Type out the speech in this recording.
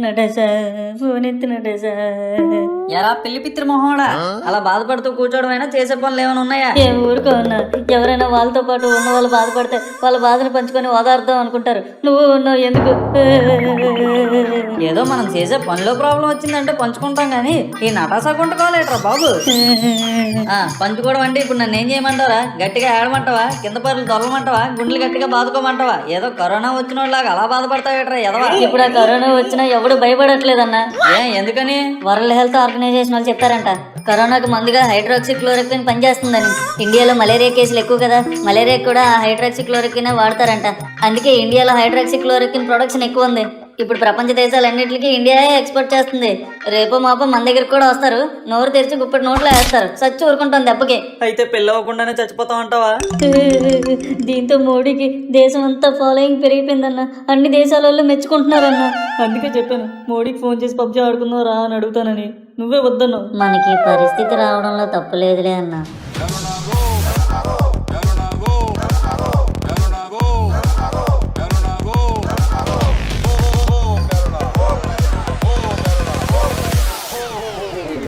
నటేశా phone ఎత్తి నటేశా. ఎలా పెళ్లి పిత్రి మొహోడా అలా బాధపడుతూ కూర్చోవడమైనా చేసే పనులు ఏమైనా ఉన్నాయా? ఏం ఊరుకో ఉన్నా, ఎవరైనా వాళ్ళతో పాటు ఉన్న వాళ్ళు బాధపడితే వాళ్ళ బాధను పంచుకొని ఓదార్దాం అనుకుంటారు. నువ్వు ఉన్నావు ఎందుకు? ఏదో మనం చేసే పనిలో ప్రాబ్లం వచ్చిందంటే పంచుకుంటాం గానీ ఈ నటాసా కొంటుకోలేట్రా బాబు. పంచుకోవడం అంటే ఇప్పుడు నన్ను ఏం చేయమంటావా? గట్టిగా ఏడమంటావా? కింద పరులు తొలమంటావా? గుండెలు గట్టిగా బాదుకోమంటావా? ఏదో కరోనా వచ్చిన వాళ్ళగా అలా బాధపడతావేట్రా ఎదవా? ఇప్పుడు ఆ కరోనా వచ్చినా ఎవడు భయపడట్లేదన్నా. ఎందుకని? వరల్డ్ హెల్త్ ఆర్గనైజేషన్ వాళ్ళు చెప్పారంట కరోనాకు మందుగా హైడ్రాక్సిక్లోరోక్విన్ పనిచేస్తుందని. ఇండియాలో మలేరియా కేసులు ఎక్కువ కదా, మలేరియా కూడా హైడ్రాక్సిక్లోరోక్విన్ వాడతారంట. అందుకే ఇండియాలో హైడ్రాక్సిక్లోరోక్విన్ ప్రొడక్షన్ ఎక్కువ ఉంది. ఇప్పుడు ప్రపంచ దేశాలన్నింటికి ఇండియా ఎక్స్పోర్ట్ చేస్తుంది. రేపో మాపో మన దగ్గరికి కూడా వస్తారు. నోరు తెరిచి గుప్పటి నోట్లో వేస్తారు. చచ్చి ఊరుకుంటాం దెబ్బకి. అయితే పెళ్ళి అవ్వకుండానే చచ్చిపోతాం అంటావా? దీంతో మోడీకి దేశం అంతా ఫాలోయింగ్ పెరిగిపోయిందన్న. అన్ని దేశాల వాళ్ళు మెచ్చుకుంటున్నారన్న. అందుకే చెప్పాను మోడీకి ఫోన్ చేసి పబ్జీ ఆడుకుందాం రా అని అడుగుతానని. నువ్వే వద్దన్నావు. మనకి పరిస్థితి రావడంలో తప్పు లేదులే అన్న.